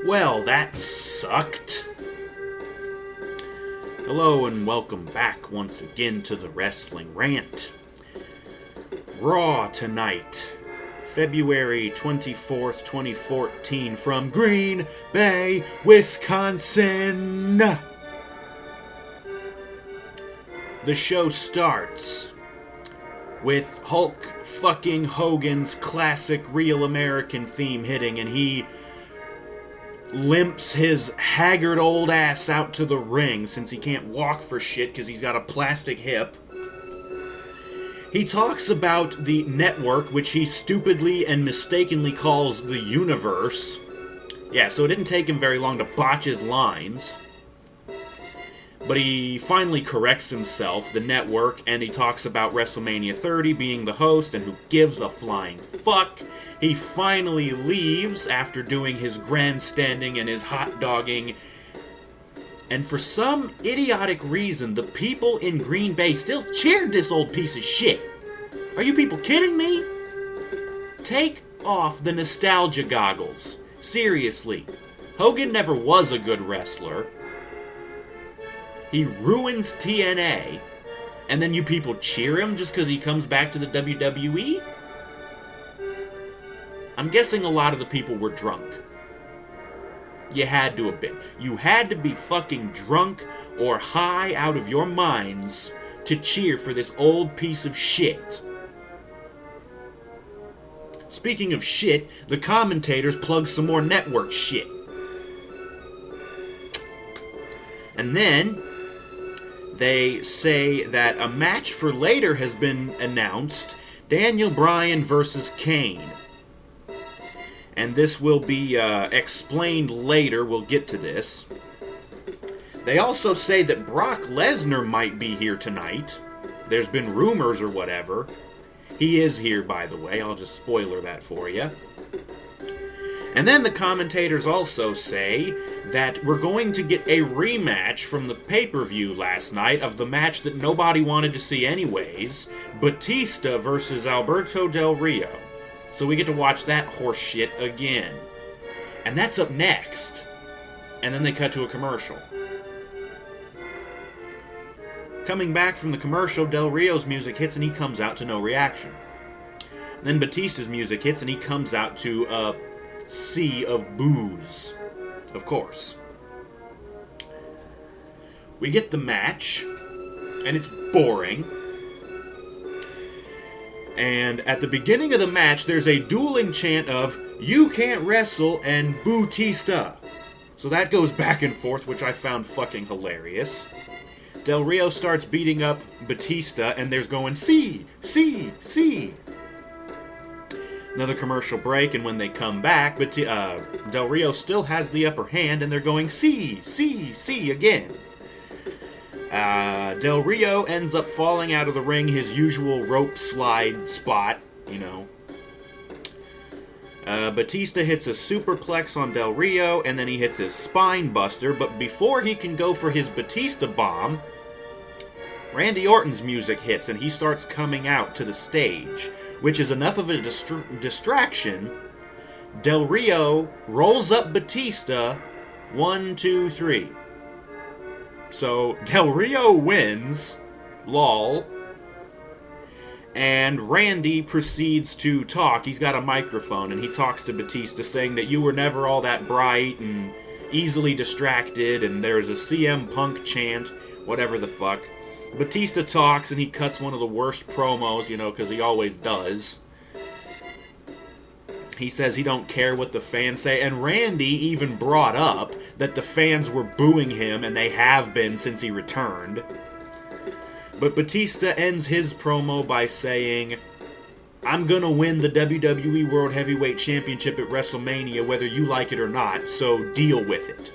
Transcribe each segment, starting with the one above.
Well, that sucked. Hello and welcome back once again to the Wrestling Rant. Raw tonight, February 24th, 2014, from Green Bay, Wisconsin. The show starts with Hulk fucking Hogan's classic real American theme hitting, and he limps his haggard old ass out to the ring since he can't walk for shit because he's got a plastic hip. He talks about the network, which he stupidly and mistakenly calls the universe. Yeah, so it didn't take him very long to botch his lines. But he finally corrects himself, the network, and he talks about WrestleMania 30 being the host, and who gives a flying fuck. He finally leaves after doing his grandstanding and his hot dogging. And for some idiotic reason, the people in Green Bay still cheered this old piece of shit. Are you people kidding me? Take off the nostalgia goggles. Seriously. Hogan never was a good wrestler. He ruins TNA, and then you people cheer him just because he comes back to the WWE? I'm guessing a lot of the people were drunk. You had to have been. You had to be fucking drunk or high out of your minds to cheer for this old piece of shit. Speaking of shit, the commentators plug some more network shit. And then they say that a match for later has been announced. Daniel Bryan versus Kane. And this will be explained later. We'll get to this. They also say that Brock Lesnar might be here tonight. There's been rumors or whatever. He is here, by the way. I'll just spoiler that for you. And then the commentators also say that we're going to get a rematch from the pay-per-view last night of the match that nobody wanted to see anyways, Batista versus Alberto Del Rio. So we get to watch that horse shit again. And that's up next. And then they cut to a commercial. Coming back from the commercial, Del Rio's music hits and he comes out to no reaction. Then Batista's music hits and he comes out to a sea of boos. Of course. We get the match, and it's boring. And at the beginning of the match, there's a dueling chant of, "You can't wrestle," and "Batista." So that goes back and forth, which I found fucking hilarious. Del Rio starts beating up Batista, and there's going, "See, see, see." Another commercial break, and when they come back, Del Rio still has the upper hand, and they're going, "See, see, see," again. Del Rio ends up falling out of the ring, his usual rope slide spot, you know. Batista hits a superplex on Del Rio, and then he hits his spine buster, but before he can go for his Batista bomb, Randy Orton's music hits, and he starts coming out to the stage, which is enough of a distraction. Del Rio rolls up Batista, 1, 2, 3. So Del Rio wins, lol, and Randy proceeds to talk. He's got a microphone, and he talks to Batista, saying that you were never all that bright and easily distracted, and there's a CM Punk chant, whatever the fuck. Batista talks, and he cuts one of the worst promos, you know, because he always does. He says he don't care what the fans say, and Randy even brought up that the fans were booing him, and they have been since he returned. But Batista ends his promo by saying, "I'm gonna win the WWE World Heavyweight Championship at WrestleMania whether you like it or not, so deal with it."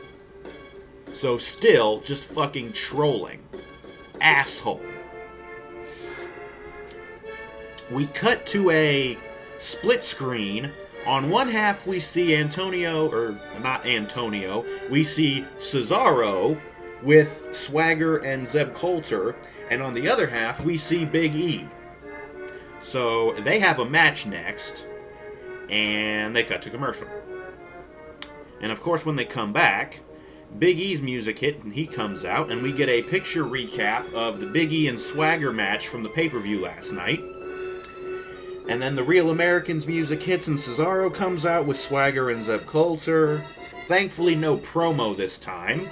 So still, just fucking trolling. Asshole. We cut to a split screen. On one half we see Antonio, or not Antonio, we see Cesaro with Swagger and Zeb Coulter, and on the other half we see Big E. So they have a match next, and they cut to commercial. And of course, when they come back, Big E's music hit and he comes out, and we get a picture recap of the Big E and Swagger match from the pay-per-view last night. And then the Real Americans music hits and Cesaro comes out with Swagger and Zeb Coulter. Thankfully, no promo this time.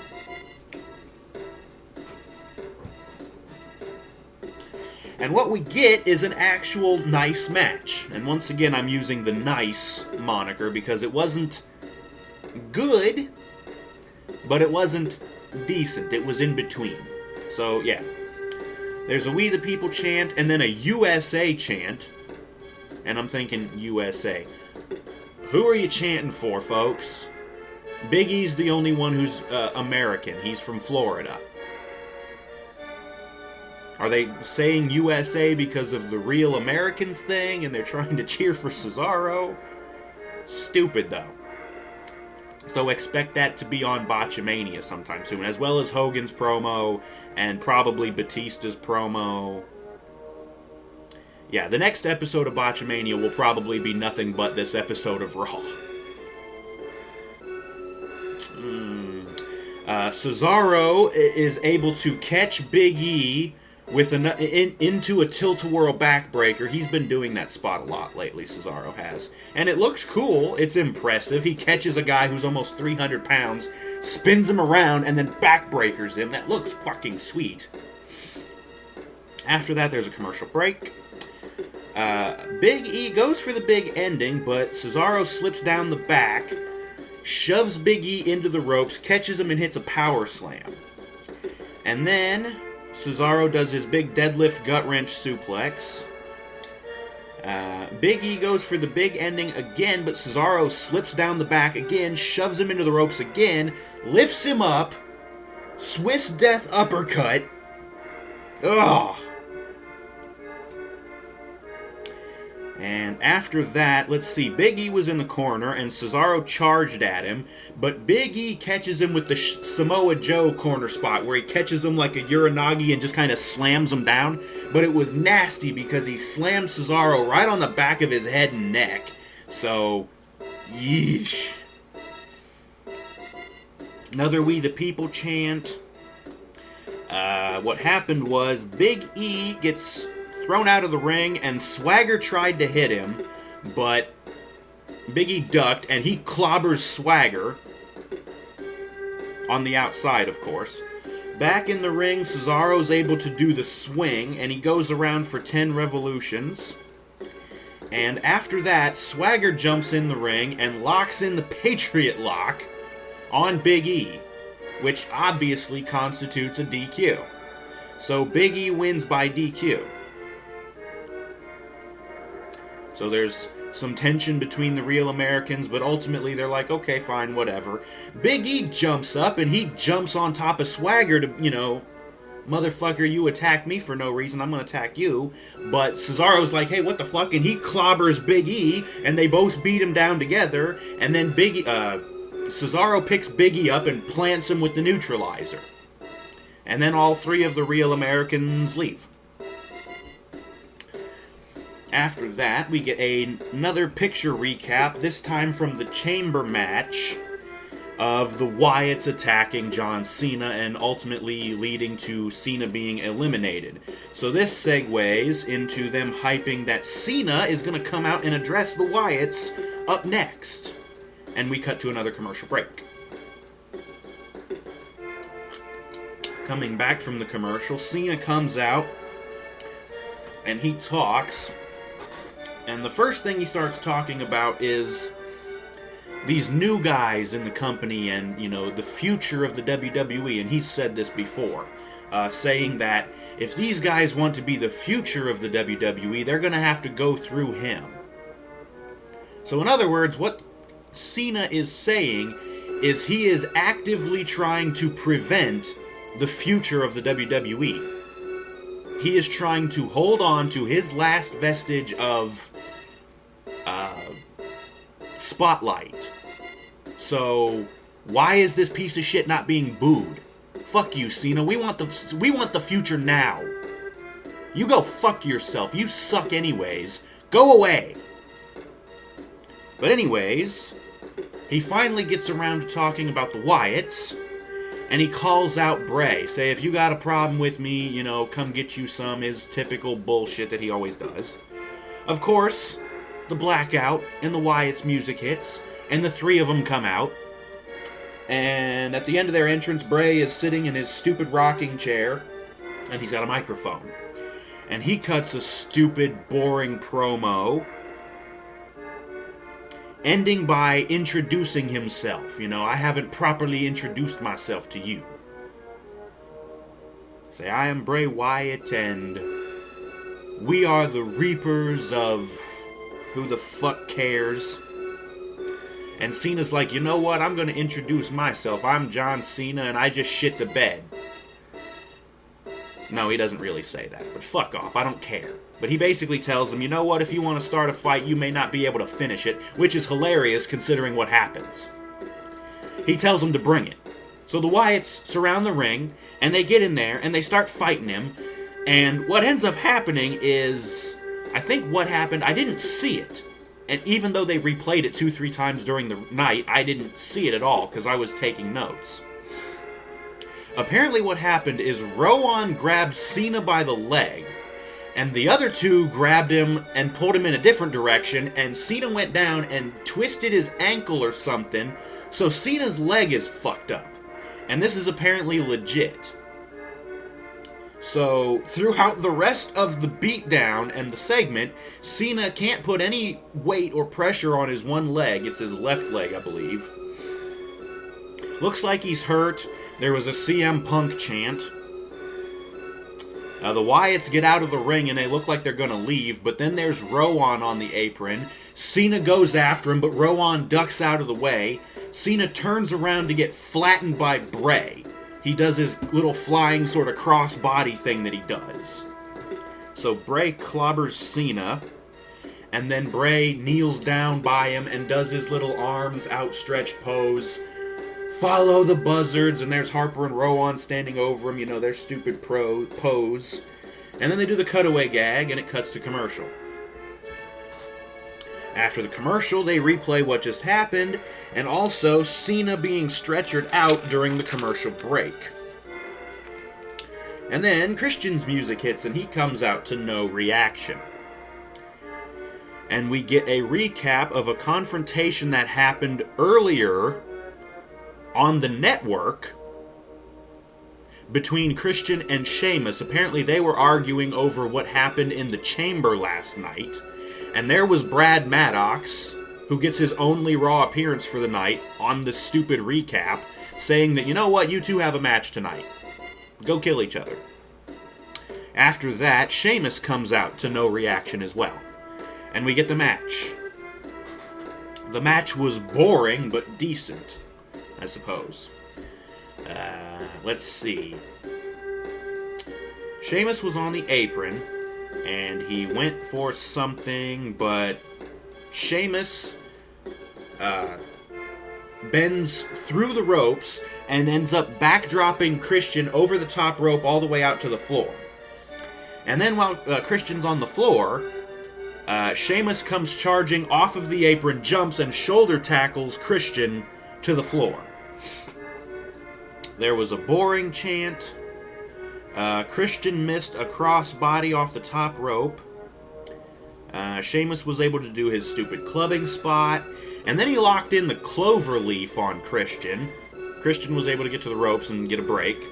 And what we get is an actual nice match. And once again, I'm using the nice moniker because it wasn't good, but it wasn't decent. It was in between. So, yeah. There's a We the People chant and then a USA chant. And I'm thinking, USA. Who are you chanting for, folks? Big E's the only one who's American. He's from Florida. Are they saying USA because of the Real Americans thing and they're trying to cheer for Cesaro? Stupid, though. So expect that to be on Botchamania sometime soon, as well as Hogan's promo and probably Batista's promo. Yeah, the next episode of Botchamania will probably be nothing but this episode of Raw. Cesaro is able to catch Big E with into a tilt-a-whirl backbreaker. He's been doing that spot a lot lately, Cesaro has. And it looks cool. It's impressive. He catches a guy who's almost 300 pounds, spins him around, and then backbreakers him. That looks fucking sweet. After that, there's a commercial break. Big E goes for the big ending, but Cesaro slips down the back, shoves Big E into the ropes, catches him, and hits a power slam. And then Cesaro does his big deadlift gut wrench suplex. Big E goes for the big ending again, but Cesaro slips down the back again, shoves him into the ropes again, lifts him up, Swiss Death uppercut. Ugh. And after that, let's see, Big E was in the corner, and Cesaro charged at him, but Big E catches him with the Samoa Joe corner spot, where he catches him like a Uranagi and just kind of slams him down, but it was nasty because he slammed Cesaro right on the back of his head and neck. So, yeesh. Another We the People chant. What happened was Big E gets thrown out of the ring, and Swagger tried to hit him, but Big E ducked, and he clobbers Swagger on the outside, of course. Back in the ring, Cesaro's able to do the swing, and he goes around for 10 revolutions. And after that, Swagger jumps in the ring and locks in the Patriot Lock on Big E, which obviously constitutes a DQ. So Big E wins by DQ. So there's some tension between the Real Americans, but ultimately they're like, okay, fine, whatever. Big E jumps up, and he jumps on top of Swagger to, motherfucker, you attack me for no reason, I'm gonna attack you. But Cesaro's like, hey, what the fuck? And he clobbers Big E, and they both beat him down together, and then Cesaro picks Big E up and plants him with the neutralizer. And then all three of the Real Americans leave. After that, we get another picture recap, this time from the Chamber match of the Wyatts attacking John Cena and ultimately leading to Cena being eliminated. So this segues into them hyping that Cena is going to come out and address the Wyatts up next. And we cut to another commercial break. Coming back from the commercial, Cena comes out and he talks. And the first thing he starts talking about is these new guys in the company and, the future of the WWE. And he's said this before, saying that if these guys want to be the future of the WWE, they're going to have to go through him. So in other words, what Cena is saying is he is actively trying to prevent the future of the WWE. He is trying to hold on to his last vestige of spotlight. So why is this piece of shit not being booed? Fuck you, Cena. We want the future now. You go fuck yourself. You suck anyways. Go away. But anyways, he finally gets around to talking about the Wyatts, and he calls out Bray. Say, if you got a problem with me, you know, come get you some, his typical bullshit that he always does. Of course, the blackout and the Wyatts music hits, and the three of them come out. And at the end of their entrance, Bray is sitting in his stupid rocking chair, and he's got a microphone. And he cuts a stupid, boring promo, ending by introducing himself. You know, I haven't properly introduced myself to you. Say, I am Bray Wyatt, and we are the Reapers of who the fuck cares. And Cena's like, you know what, I'm going to introduce myself. I'm John Cena, and I just shit the bed. No, he doesn't really say that, but fuck off, I don't care. But he basically tells them, you know what, if you want to start a fight, you may not be able to finish it, which is hilarious considering what happens. He tells them to bring it. So the Wyatts surround the ring, and they get in there, and they start fighting him, and what ends up happening is, I think what happened, I didn't see it. And even though they replayed it 2-3 times during the night, I didn't see it at all, because I was taking notes. Apparently what happened is Rowan grabbed Cena by the leg, and the other two grabbed him and pulled him in a different direction, and Cena went down and twisted his ankle or something, so Cena's leg is fucked up. And this is apparently legit. So, throughout the rest of the beatdown and the segment, Cena can't put any weight or pressure on his one leg. It's his left leg, I believe. Looks like he's hurt. There was a CM Punk chant. The Wyatts get out of the ring and they look like they're going to leave, but then there's Rowan on the apron. Cena goes after him, but Rowan ducks out of the way. Cena turns around to get flattened by Bray. He does his little flying sort of cross-body thing that he does. So Bray clobbers Cena, and then Bray kneels down by him and does his little arms outstretched pose. Follow the buzzards, and there's Harper and Rowan standing over him, you know, their stupid pose. And then they do the cutaway gag, and it cuts to commercial. After the commercial, they replay what just happened, and also Cena being stretchered out during the commercial break. And then Christian's music hits, and he comes out to no reaction. And we get a recap of a confrontation that happened earlier on the network between Christian and Sheamus. Apparently they were arguing over what happened in the chamber last night. And there was Brad Maddox, who gets his only Raw appearance for the night, on the stupid recap, saying that, you know what, you two have a match tonight. Go kill each other. After that, Sheamus comes out to no reaction as well. And we get the match. The match was boring, but decent, I suppose. Let's see. Sheamus was on the apron, and he went for something, but Sheamus bends through the ropes and ends up backdropping Christian over the top rope all the way out to the floor. And then while Christian's on the floor, Sheamus comes charging off of the apron, jumps, and shoulder tackles Christian to the floor. There was a boring chant. Christian missed a crossbody off the top rope. Sheamus was able to do his stupid clubbing spot. And then he locked in the clover leaf on Christian. Christian was able to get to the ropes and get a break.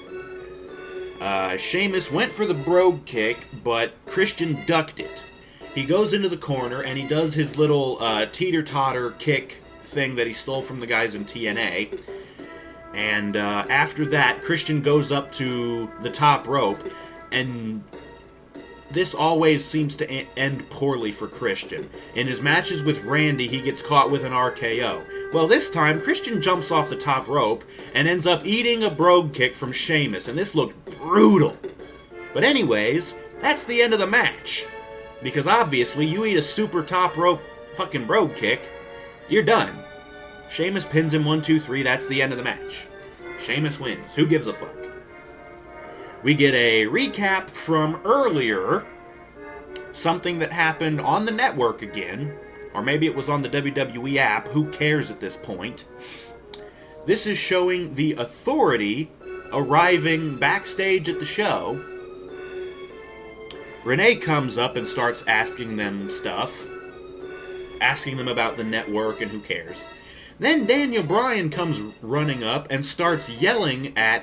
Sheamus went for the brogue kick, but Christian ducked it. He goes into the corner and he does his little teeter-totter kick thing that he stole from the guys in TNA. And after that, Christian goes up to the top rope, and this always seems to end poorly for Christian. In his matches with Randy, he gets caught with an RKO. Well, this time, Christian jumps off the top rope and ends up eating a brogue kick from Sheamus, and this looked brutal. But anyways, that's the end of the match. Because obviously, you eat a super top rope fucking brogue kick, you're done. Sheamus pins him 1, 2, 3. That's the end of the match. Sheamus wins. Who gives a fuck? We get a recap from earlier. Something that happened on the network again. Or maybe it was on the WWE app. Who cares at this point? This is showing the Authority arriving backstage at the show. Renee comes up and starts asking them stuff. Asking them about the network and who cares. Then Daniel Bryan comes running up and starts yelling at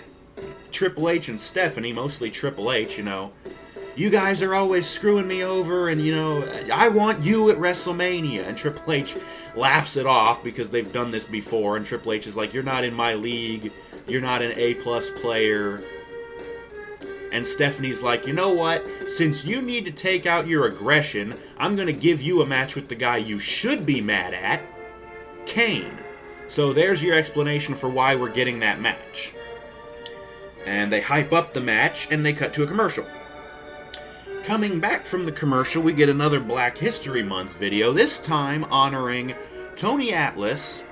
Triple H and Stephanie, mostly Triple H, you guys are always screwing me over, and, I want you at WrestleMania. And Triple H laughs it off because they've done this before, and Triple H is like, you're not in my league, you're not an A-plus player. And Stephanie's like, you know what? Since you need to take out your aggression, I'm going to give you a match with the guy you should be mad at, Kane. So there's your explanation for why we're getting that match. And they hype up the match, and they cut to a commercial. Coming back from the commercial, we get another Black History Month video, this time honoring Tony Atlas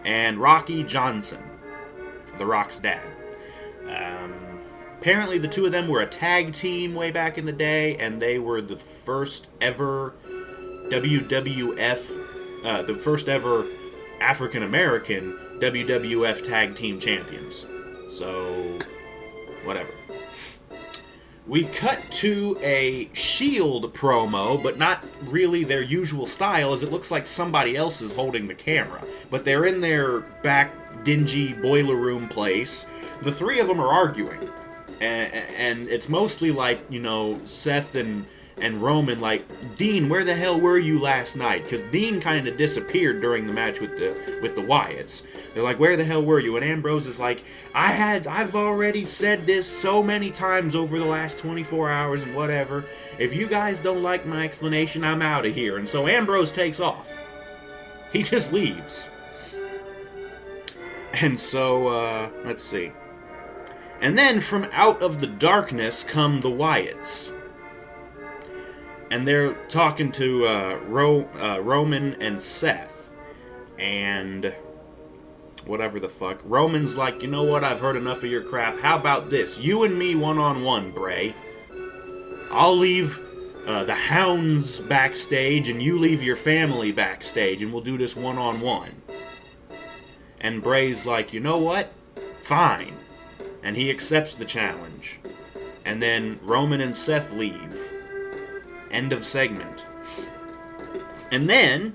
and Rocky Johnson, The Rock's dad. Apparently the two of them were a tag team way back in the day, and they were the first ever WWF, the first ever African-American WWF tag team champions. So, whatever. We cut to a Shield promo, but not really their usual style, as it looks like somebody else is holding the camera. But they're in their back dingy boiler room place. The three of them are arguing. And it's mostly like, Seth and Roman, like, Dean, where the hell were you last night? Because Dean kind of disappeared during the match with the Wyatts. They're like, where the hell were you? And Ambrose is like, I've already said this so many times over the last 24 hours and whatever. If you guys don't like my explanation, I'm out of here. And so Ambrose takes off. He just leaves. And so, let's see. And then from out of the darkness come the Wyatts. And they're talking to Roman and Seth. And whatever the fuck. Roman's like, you know what? I've heard enough of your crap. How about this? You and me one-on-one, Bray. I'll leave the hounds backstage, and you leave your family backstage, and we'll do this one-on-one. And Bray's like, you know what? Fine. And he accepts the challenge. And then Roman and Seth leave. End of segment. And then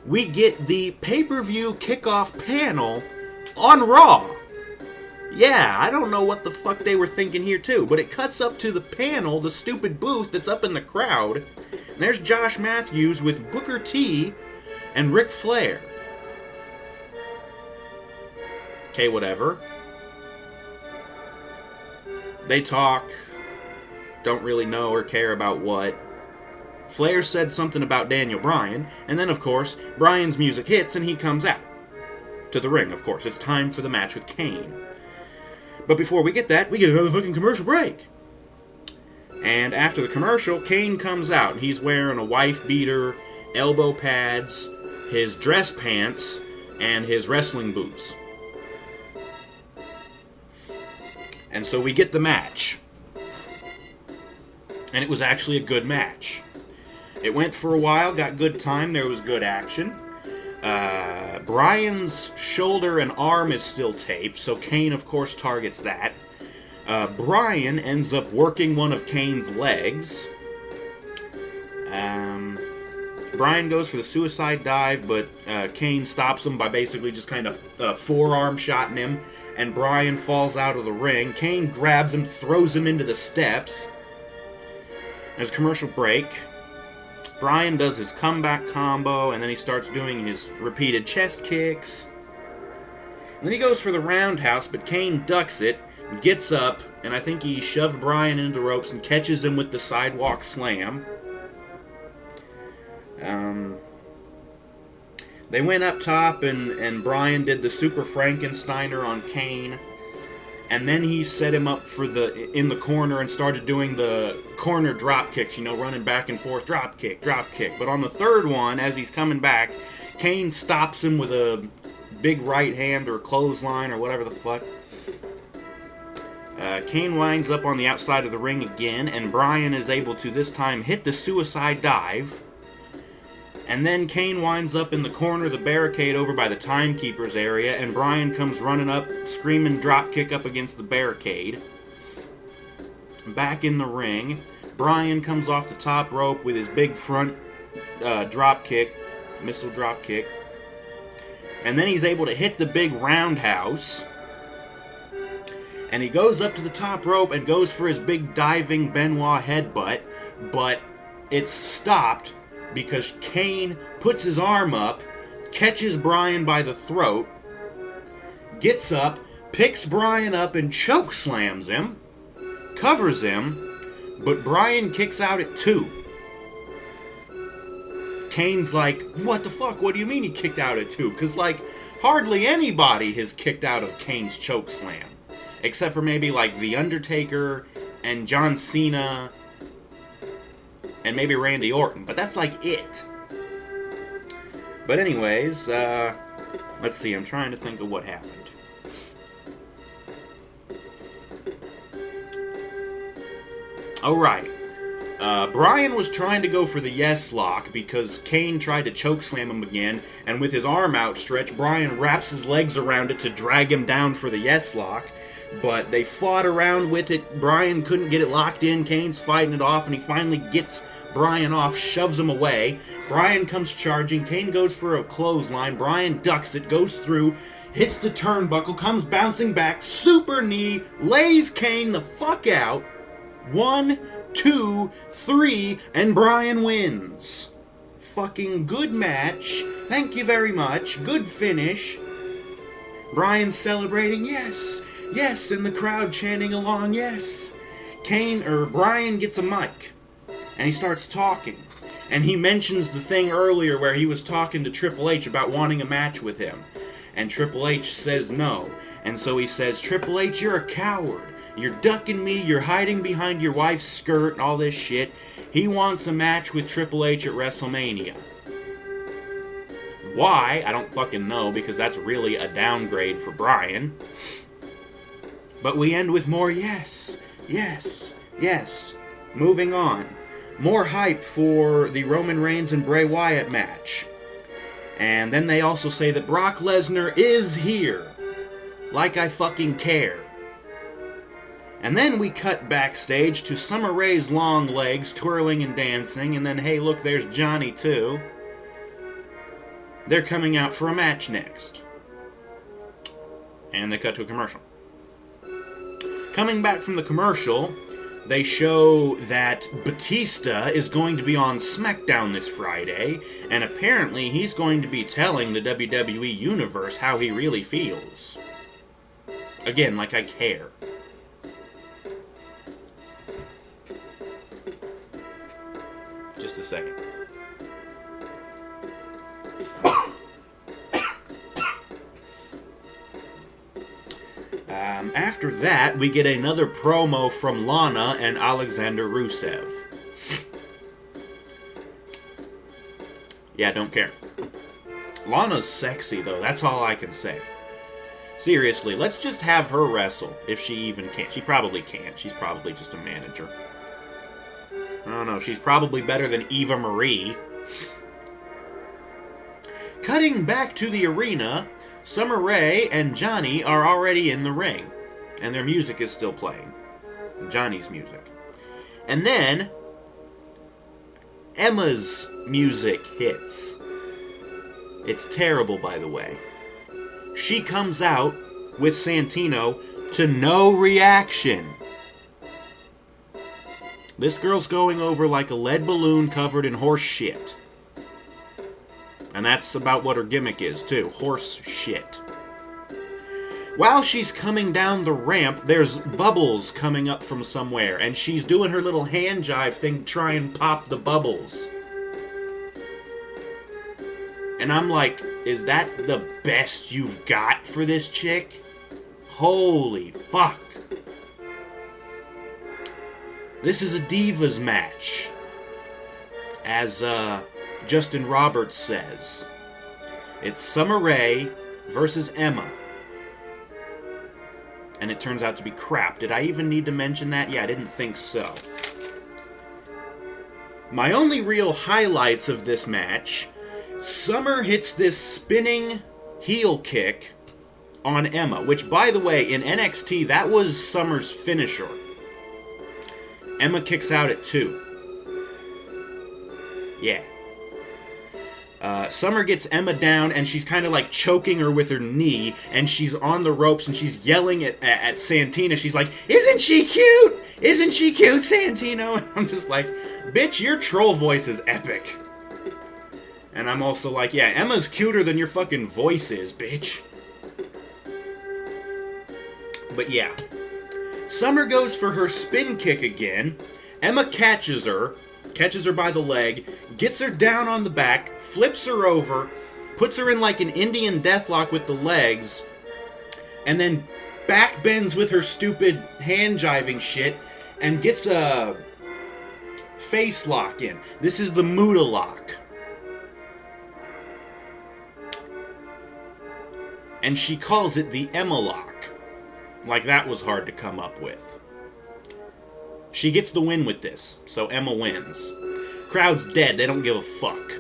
we get the pay-per-view kickoff panel on Raw. Yeah, I don't know what the fuck they were thinking here too, but it cuts up to the panel, the stupid booth that's up in the crowd. And there's Josh Matthews with Booker T and Ric Flair. Okay, whatever. They talk. Don't really know or care about what. Flair said something about Daniel Bryan, and then, of course, Bryan's music hits and he comes out. To the ring, of course. It's time for the match with Kane. But before we get that, we get another fucking commercial break. And after the commercial, Kane comes out. He's wearing a wife beater, elbow pads, his dress pants, and his wrestling boots. And so we get the match. And it was actually a good match. It went for a while, got good time, there was good action. Bryan's shoulder and arm is still taped, so Kane, of course, targets that. Bryan ends up working one of Kane's legs. Bryan goes for the suicide dive, but Kane stops him by basically just kind of forearm shotting him, and Bryan falls out of the ring. Kane grabs him, throws him into the steps. There's a commercial break. Bryan does his comeback combo, and then he starts doing his repeated chest kicks. And then he goes for the roundhouse, but Kane ducks it, gets up, and I think he shoved Bryan into the ropes and catches him with the sidewalk slam. They went up top, and Bryan did the Super Frankensteiner on Kane. And then he set him up for in the corner and started doing the corner drop kicks, running back and forth, drop kick. But on the third one, as he's coming back, Kane stops him with a big right hand or clothesline or whatever the fuck. Kane winds up on the outside of the ring again, and Bryan is able to this time hit the suicide dive. And then Kane winds up in the corner of the barricade over by the timekeeper's area, and Bryan comes running up, screaming dropkick up against the barricade. Back in the ring, Bryan comes off the top rope with his big front dropkick, missile dropkick. And then he's able to hit the big roundhouse. And he goes up to the top rope and goes for his big diving Benoit headbutt, but it's stopped because Kane puts his arm up, catches Bryan by the throat, gets up, picks Bryan up and chokeslams him, covers him, but Bryan kicks out at 2. Kane's like, what the fuck? What do you mean he kicked out at 2? Because, like, hardly anybody has kicked out of Kane's chokeslam. Except for maybe, like, The Undertaker and John Cena and maybe Randy Orton. But that's, like, it. But anyways, let's see. I'm trying to think of what happened. Oh, right. Bryan was trying to go for the yes lock because Kane tried to chokeslam him again, and with his arm outstretched, Bryan wraps his legs around it to drag him down for the yes lock, but they fought around with it. Bryan couldn't get it locked in. Kane's fighting it off, and he finally gets Bryan off, shoves him away. Bryan comes charging. Kane goes for a clothesline. Bryan ducks it, goes through, hits the turnbuckle, comes bouncing back, super knee, lays Kane the fuck out. 1, 2, 3, and Bryan wins. Fucking good match. Thank you very much. Good finish. Bryan celebrating, yes, yes, and the crowd chanting along, yes. Bryan gets a mic, and he starts talking. And he mentions the thing earlier where he was talking to Triple H about wanting a match with him. And Triple H says no. And so he says, Triple H, you're a coward. You're ducking me, you're hiding behind your wife's skirt and all this shit. He wants a match with Triple H at WrestleMania. Why? I don't fucking know, because that's really a downgrade for Bryan. But we end with more yes, yes, yes. Moving on. More hype for the Roman Reigns and Bray Wyatt match. And then they also say that Brock Lesnar is here. Like I fucking care. And then we cut backstage to Summer Rae's long legs twirling and dancing, and then, hey, look, there's Johnny, too. They're coming out for a match next. And they cut to a commercial. Coming back from the commercial, they show that Batista is going to be on SmackDown this Friday, and apparently he's going to be telling the WWE Universe how he really feels. Again, like I care. Just a second. After that, we get another promo from Lana and Alexander Rusev. Yeah, don't care. Lana's sexy, though. That's all I can say. Seriously, let's just have her wrestle, if she even can. She probably can't. She's probably just a manager. I don't know, she's probably better than Eva Marie. Cutting back to the arena, Summer Rae and Johnny are already in the ring, and their music is still playing. Johnny's music. And then, Emma's music hits. It's terrible, by the way. She comes out with Santino to no reaction. This girl's going over like a lead balloon covered in horse shit. And that's about what her gimmick is, too. Horse shit. While she's coming down the ramp, there's bubbles coming up from somewhere, and she's doing her little hand jive thing to try and pop the bubbles. And I'm like, is that the best you've got for this chick? Holy fuck. This is a Divas match, as Justin Roberts says. It's Summer Rae versus Emma. And it turns out to be crap. Did I even need to mention that? Yeah, I didn't think so. My only real highlights of this match Summer hits this spinning heel kick on Emma, which, by the way, in NXT, that was Summer's finisher. Emma kicks out at 2. Yeah. Summer gets Emma down, and she's kind of like choking her with her knee, and she's on the ropes, and she's yelling at Santina. She's like, "Isn't she cute? Isn't she cute, Santino?" And I'm just like, bitch, your troll voice is epic. And I'm also like, yeah, Emma's cuter than your fucking voice is, bitch. But yeah. Summer goes for her spin kick again. Emma catches her by the leg, gets her down on the back, flips her over, puts her in like an Indian deathlock with the legs, and then back bends with her stupid hand jiving shit and gets a face lock in. This is the Muda lock. And she calls it the Emma lock. Like that was hard to come up with. She gets the win with this, so Emma wins. Crowd's dead, they don't give a fuck.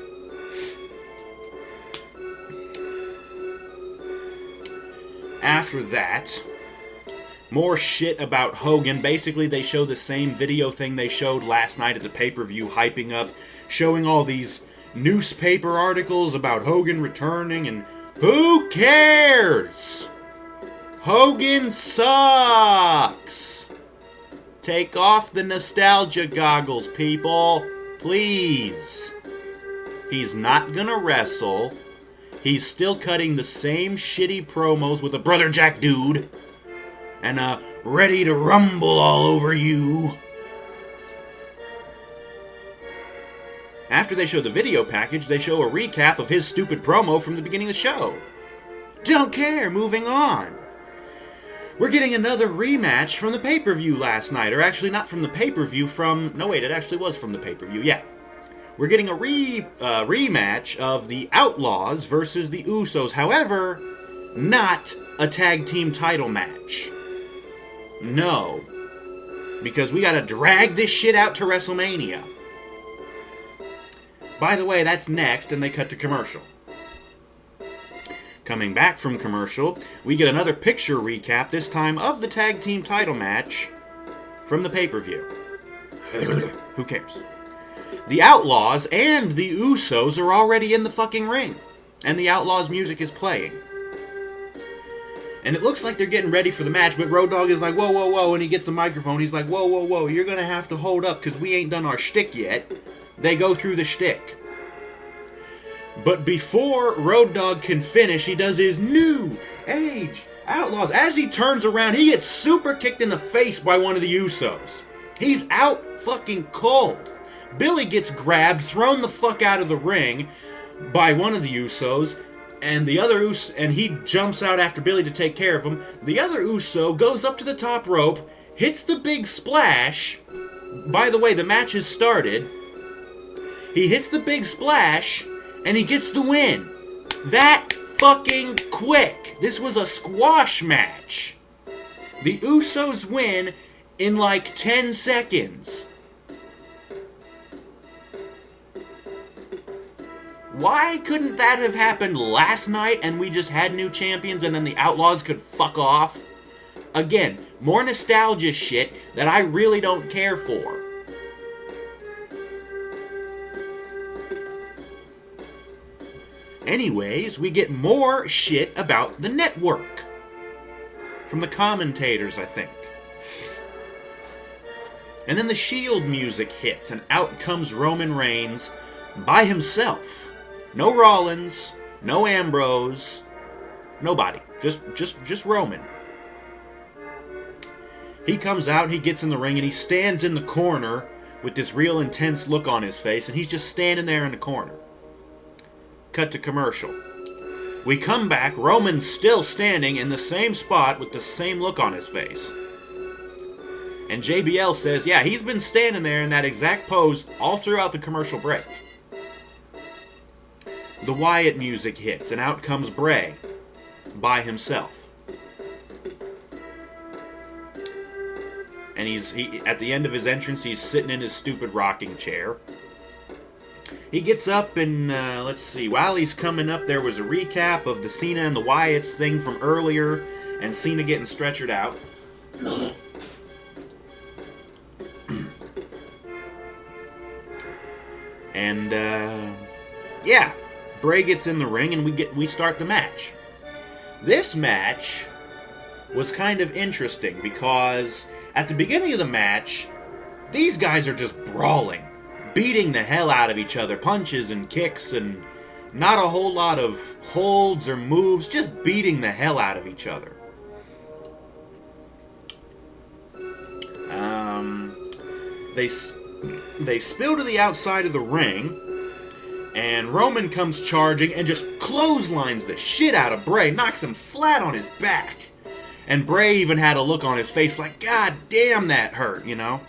After that, more shit about Hogan. Basically, they show the same video thing they showed last night at the pay-per-view, hyping up, showing all these newspaper articles about Hogan returning, and who cares? Hogan sucks! Take off the nostalgia goggles, people. Please. He's not gonna wrestle. He's still cutting the same shitty promos with a Brother Jack dude. And ready to rumble all over you. After they show the video package, they show a recap of his stupid promo from the beginning of the show. Don't care, moving on. We're getting another rematch from the pay-per-view last night. Or actually, not from the pay-per-view, from... No, wait, it actually was from the pay-per-view, yeah. We're getting a rematch of the Outlaws versus the Usos. However, not a tag team title match. No. Because we gotta drag this shit out to WrestleMania. By the way, that's next, and they cut to commercial. Coming back from commercial, we get another picture recap, this time of the tag team title match from the pay-per-view. Who cares? The Outlaws and the Usos are already in the fucking ring, and the Outlaws music is playing. And it looks like they're getting ready for the match, but Road Dogg is like, whoa, whoa, whoa, and he gets a microphone. He's like, whoa, whoa, whoa, you're gonna have to hold up, because we ain't done our shtick yet. They go through the shtick. But before Road Dogg can finish, he does his New Age Outlaws. As he turns around, he gets super kicked in the face by one of the Usos. He's out fucking cold. Billy gets grabbed, thrown the fuck out of the ring by one of the Usos, and the other and he jumps out after Billy to take care of him. The other Uso goes up to the top rope, hits the big splash. By the way, the match has started. He hits the big splash, and he gets the win. That fucking quick. This was a squash match. The Usos win in like 10 seconds. Why couldn't that have happened last night and we just had new champions and then the Outlaws could fuck off? Again, more nostalgia shit that I really don't care for. Anyways, we get more shit about the network. From the commentators, I think. And then the Shield music hits, and out comes Roman Reigns by himself. No Rollins, no Ambrose, nobody. Just Roman. He comes out, he gets in the ring, and he stands in the corner with this real intense look on his face, and he's just standing there in the corner. Cut to commercial. We come back, Roman's still standing in the same spot with the same look on his face. And JBL says, yeah, he's been standing there in that exact pose all throughout the commercial break. The Wyatt music hits, and out comes Bray by himself. And he at the end of his entrance, he's sitting in his stupid rocking chair. He gets up and, let's see, while he's coming up, there was a recap of the Cena and the Wyatts thing from earlier, and Cena getting stretchered out. And, yeah, Bray gets in the ring, and we start the match. This match was kind of interesting, because at the beginning of the match, these guys are just brawling, beating the hell out of each other, punches and kicks, and not a whole lot of holds or moves, just beating the hell out of each other. They spill to the outside of the ring, and Roman comes charging and just clotheslines the shit out of Bray, knocks him flat on his back. And Bray even had a look on his face like, God damn, that hurt, you know?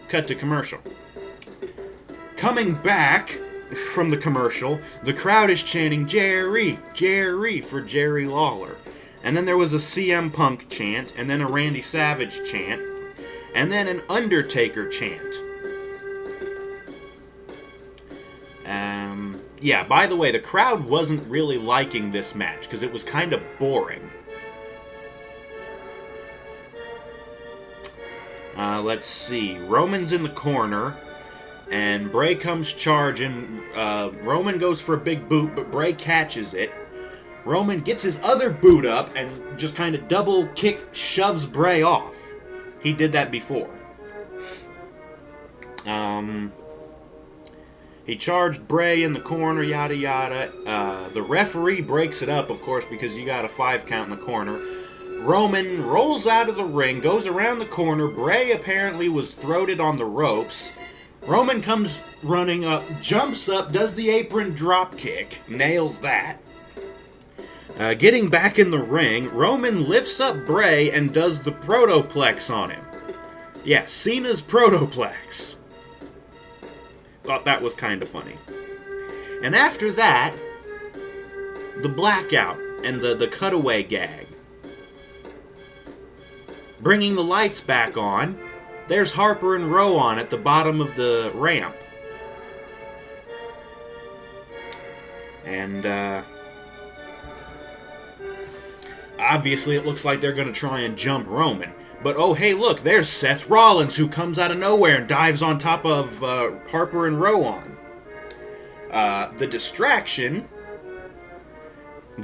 Cut to commercial. Coming back from the commercial, the crowd is chanting, Jerry, Jerry, for Jerry Lawler. And then there was a CM Punk chant, and then a Randy Savage chant, and then an Undertaker chant. Yeah, by the way, the crowd wasn't really liking this match, because it was kind of boring. Let's see. Roman's in the corner, and Bray comes charging. Roman goes for a big boot, but Bray catches it. Roman gets his other boot up and just kind of double kick shoves Bray off. He did that before. He charged Bray in the corner, yada yada. The referee breaks it up, of course, because you got a 5 count in the corner. Roman rolls out of the ring, goes around the corner. Bray apparently was throated on the ropes. Roman comes running up, jumps up, does the apron drop kick, nails that. Getting back in the ring, Roman lifts up Bray and does the protoplex on him. Yeah, Cena's protoplex. Thought that was kind of funny. And after that, the blackout and the cutaway gag. Bringing the lights back on, there's Harper and Rowan at the bottom of the ramp. And, obviously it looks like they're going to try and jump Roman. But oh hey look, there's Seth Rollins, who comes out of nowhere and dives on top of Harper and Rowan. The distraction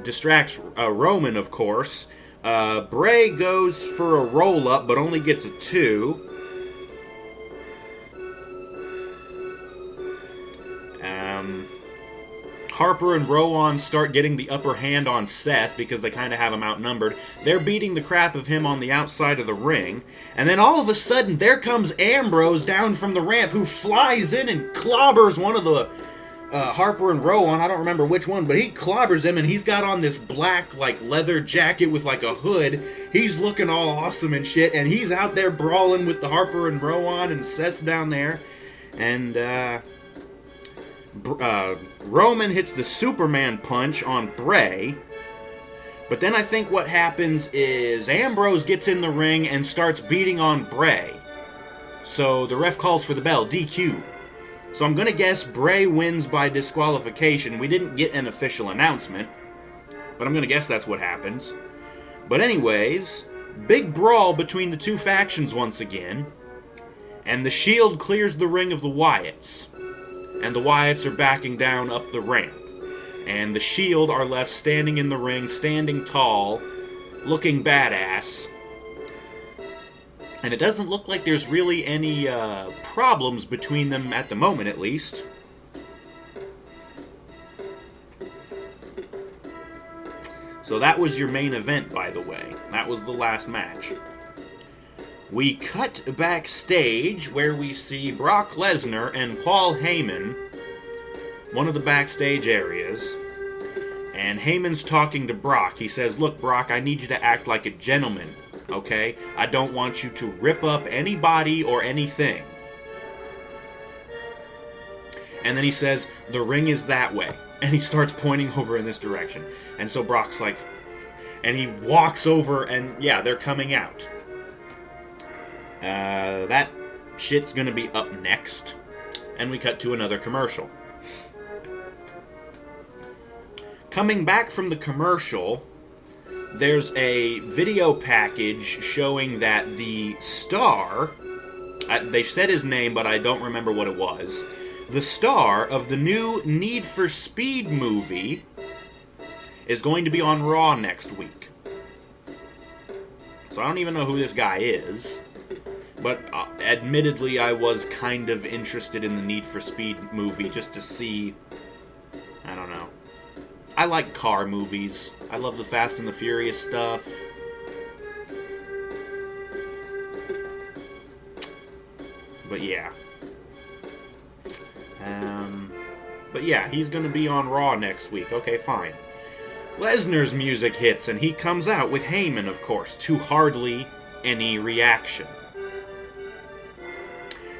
distracts Roman, of course. Bray goes for a roll-up, but only gets a 2. Harper and Rowan start getting the upper hand on Seth because they kind of have him outnumbered. They're beating the crap of him on the outside of the ring. And then all of a sudden, there comes Ambrose down from the ramp, who flies in and clobbers one of the Harper and Rowan. I don't remember which one, but he clobbers him, and he's got on this black, like, leather jacket with, like, a hood. He's looking all awesome and shit, and he's out there brawling with the Harper and Rowan, and Seth's down there. And, Roman hits the Superman punch on Bray, but then I think what happens is Ambrose gets in the ring and starts beating on Bray. So the ref calls for the bell, DQ. So I'm gonna guess Bray wins by disqualification. We didn't get an official announcement, but I'm gonna guess that's what happens. But anyways, big brawl between the two factions once again, and the Shield clears the ring of the Wyatts. And the Wyatts are backing down up the ramp. And the Shield are left standing in the ring, standing tall, looking badass. And it doesn't look like there's really any problems between them at the moment, at least. So that was your main event, by the way. That was the last match. We cut backstage where we see Brock Lesnar and Paul Heyman, one of the backstage areas, and Heyman's talking to Brock. He says, look, Brock, I need you to act like a gentleman, okay? I don't want you to rip up anybody or anything. And then he says, the ring is that way. And he starts pointing over in this direction. And so Brock's like, and he walks over and, yeah, they're coming out. That shit's gonna be up next. And we cut to another commercial. Coming back from the commercial, there's a video package showing that the star, they said his name, but I don't remember what it was, the star of the new Need for Speed movie is going to be on Raw next week. So I don't even know who this guy is. But admittedly, I was kind of interested in the Need for Speed movie just to see, I don't know. I like car movies. I love the Fast and the Furious stuff. But yeah. But yeah, he's going to be on Raw next week. Okay, fine. Lesnar's music hits, and he comes out with Heyman, of course, to hardly any reaction.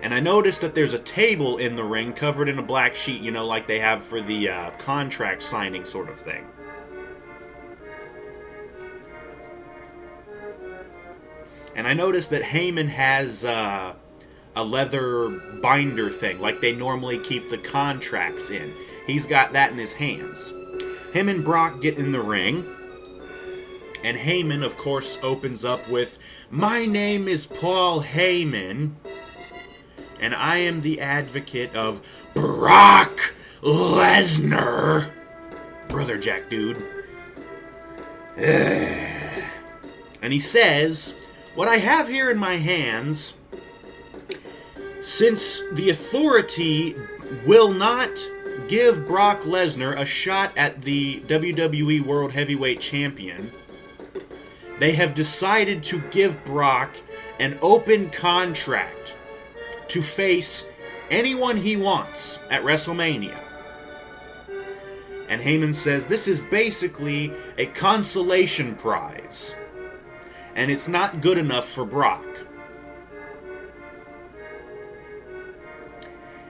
And I noticed that there's a table in the ring covered in a black sheet, you know, like they have for the contract signing sort of thing. And I noticed that Heyman has a leather binder thing, like they normally keep the contracts in. He's got that in his hands. Him and Brock get in the ring, and Heyman, of course, opens up with, "My name is Paul Heyman, and I am the advocate of Brock Lesnar." Brother Jack, dude. And he says, "What I have here in my hands, since the Authority will not give Brock Lesnar a shot at the WWE World Heavyweight Champion, they have decided to give Brock an open contract to face anyone he wants at WrestleMania." And Heyman says this is basically a consolation prize, and it's not good enough for Brock.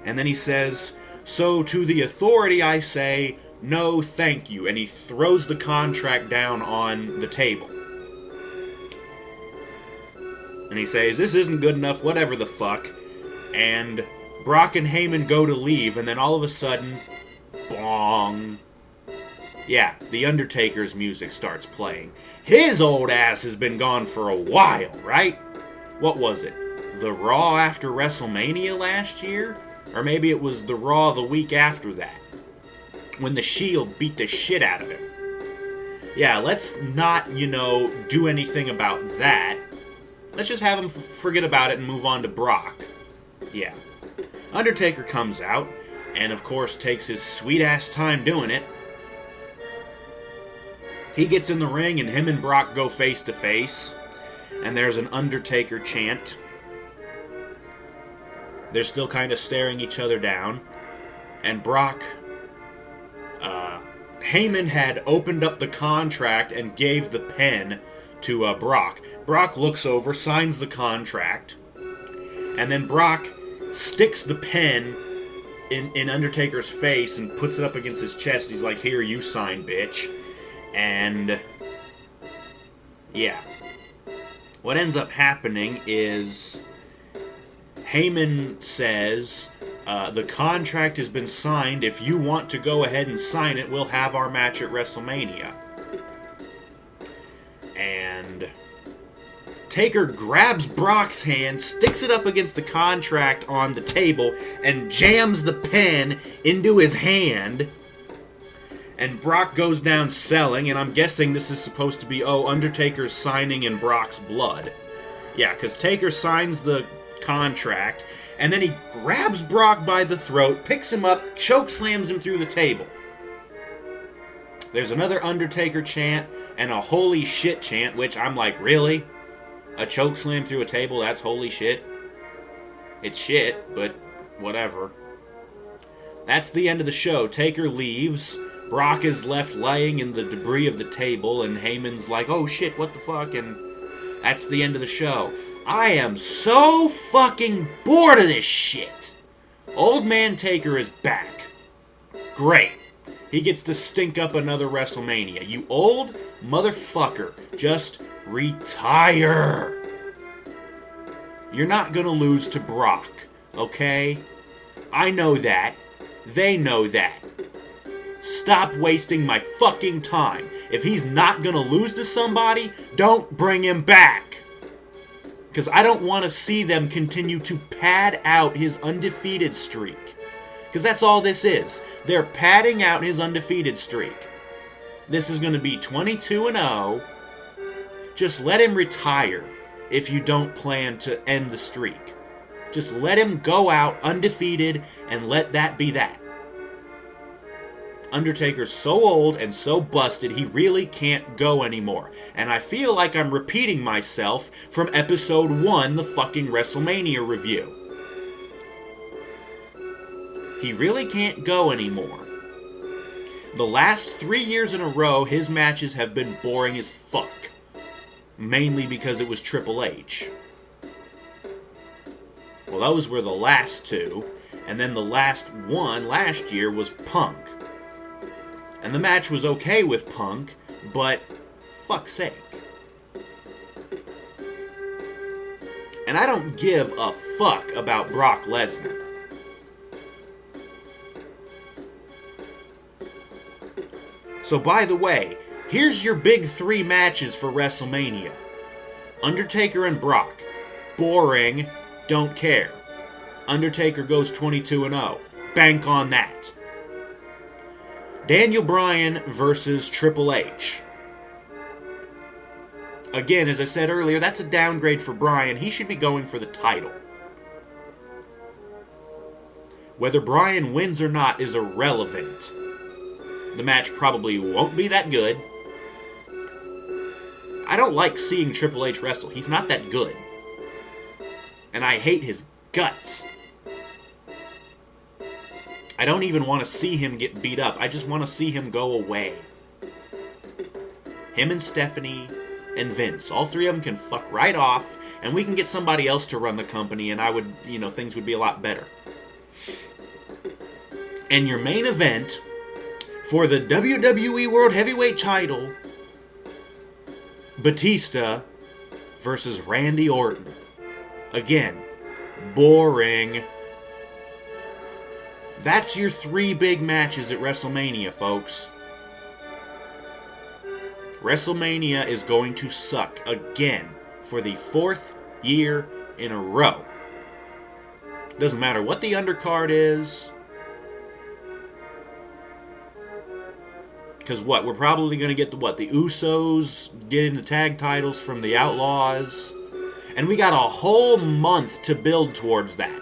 And then he says, "So to the Authority I say, no thank you," and he throws the contract down on the table. And he says, "This isn't good enough, whatever the fuck." And Brock and Heyman go to leave, and then all of a sudden, bong. Yeah, The Undertaker's music starts playing. His old ass has been gone for a while, right? What was it? The Raw after WrestleMania last year? Or maybe it was the Raw the week after that, when the Shield beat the shit out of him. Yeah, let's not, do anything about that. Let's just have him forget about it and move on to Brock. Yeah. Undertaker comes out, and of course takes his sweet-ass time doing it. He gets in the ring, and him and Brock go face-to-face, and there's an Undertaker chant. They're still kind of staring each other down. And Brock, Heyman had opened up the contract and gave the pen to Brock. Brock looks over, signs the contract, and then Brock sticks the pen in Undertaker's face and puts it up against his chest. He's like, "Here, you sign, bitch." And yeah. What ends up happening is Heyman says, "The contract has been signed. If you want to go ahead and sign it, we'll have our match at WrestleMania." And Taker grabs Brock's hand, sticks it up against the contract on the table, and jams the pen into his hand. And Brock goes down selling, and I'm guessing this is supposed to be, Undertaker's signing in Brock's blood. Yeah, because Taker signs the contract, and then he grabs Brock by the throat, picks him up, chokeslams him through the table. There's another Undertaker chant, and a holy shit chant, which I'm like, really? A chokeslam through a table, that's holy shit? It's shit, but whatever. That's the end of the show. Taker leaves. Brock is left laying in the debris of the table, and Heyman's like, "Oh shit, what the fuck?" And that's the end of the show. I am so fucking bored of this shit. Old Man Taker is back. Great. He gets to stink up another WrestleMania. You old motherfucker. Just retire. You're not gonna lose to Brock, okay? I know that. They know that. Stop wasting my fucking time. If he's not gonna lose to somebody, don't bring him back. Because I don't want to see them continue to pad out his undefeated streak. Because that's all this is. They're padding out his undefeated streak. This is going to be 22-0. Just let him retire if you don't plan to end the streak. Just let him go out undefeated and let that be that. Undertaker's so old and so busted, he really can't go anymore. And I feel like I'm repeating myself from episode 1, the fucking WrestleMania review. He really can't go anymore. The last 3 years in a row, his matches have been boring as fuck. Mainly because it was Triple H. Well, those were the last two. And then the last one last year was Punk. And the match was okay with Punk, but fuck's sake. And I don't give a fuck about Brock Lesnar. So by the way, here's your big 3 matches for WrestleMania. Undertaker and Brock. Boring. Don't care. Undertaker goes 22-0. Bank on that. Daniel Bryan versus Triple H. Again, as I said earlier, that's a downgrade for Bryan. He should be going for the title. Whether Bryan wins or not is irrelevant. The match probably won't be that good. I don't like seeing Triple H wrestle. He's not that good. And I hate his guts. I don't even want to see him get beat up. I just want to see him go away. Him and Stephanie and Vince. All 3 of them can fuck right off, and we can get somebody else to run the company, and things would be a lot better. And your main event for the WWE World Heavyweight title, Batista versus Randy Orton. Again, boring. That's your 3 big matches at WrestleMania, folks. WrestleMania is going to suck again for the 4th year in a row. Doesn't matter what the undercard is. Because we're probably going to get the Usos getting the tag titles from the Outlaws. And we got a whole month to build towards that.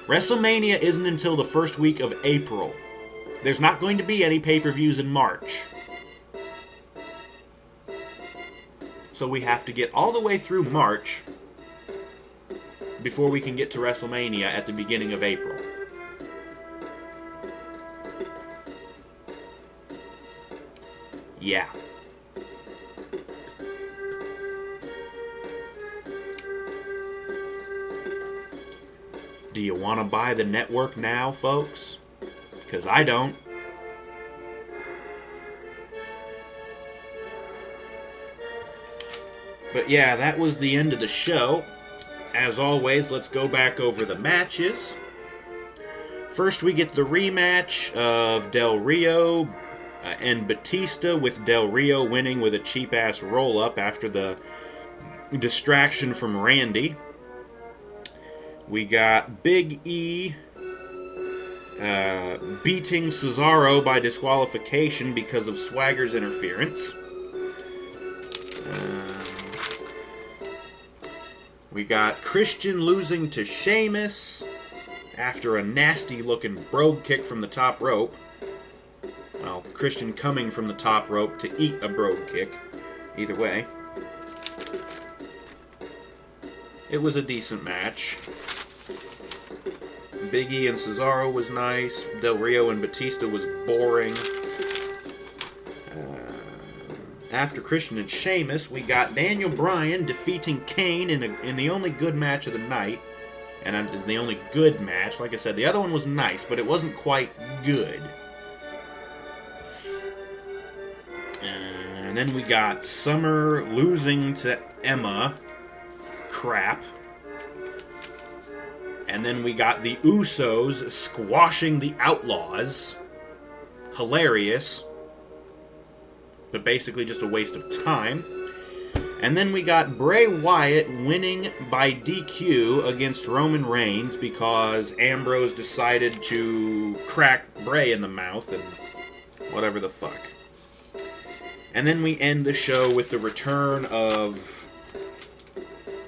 WrestleMania isn't until the first week of April. There's not going to be any pay-per-views in March. So we have to get all the way through March before we can get to WrestleMania at the beginning of April. Yeah. Do you want to buy the network now, folks? Because I don't. But yeah, that was the end of the show. As always, let's go back over the matches. First, we get the rematch of Del Rio and Batista, with Del Rio winning with a cheap-ass roll-up after the distraction from Randy. We got Big E beating Cesaro by disqualification because of Swagger's interference. We got Christian losing to Sheamus after a nasty-looking brogue kick from the top rope. Well, Christian coming from the top rope to eat a brogue kick. Either way. It was a decent match. Big E and Cesaro was nice. Del Rio and Batista was boring. After Christian and Sheamus, we got Daniel Bryan defeating Kane in the only good match of the night. And the only good match. Like I said, the other one was nice, but it wasn't quite good. And then we got Summer losing to Emma. Crap. And then we got the Usos squashing the Outlaws. hilarious, but basically just a waste of time. And then we got Bray Wyatt winning by DQ against Roman Reigns because Ambrose decided to crack Bray in the mouth and whatever the fuck. And then we end the show with the return of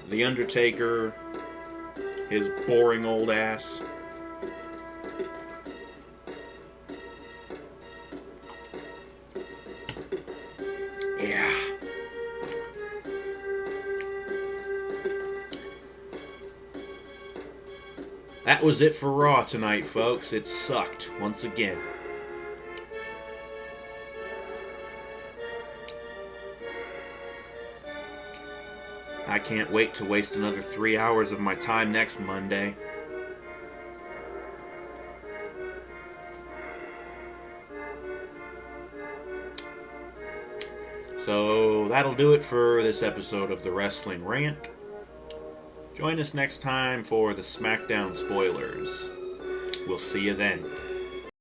The Undertaker, his boring old ass. Yeah. That was it for Raw tonight, folks. It sucked once again. I can't wait to waste another 3 hours of my time next Monday. So that'll do it for this episode of the Wrestling Rant. Join us next time for the SmackDown spoilers. We'll see you then.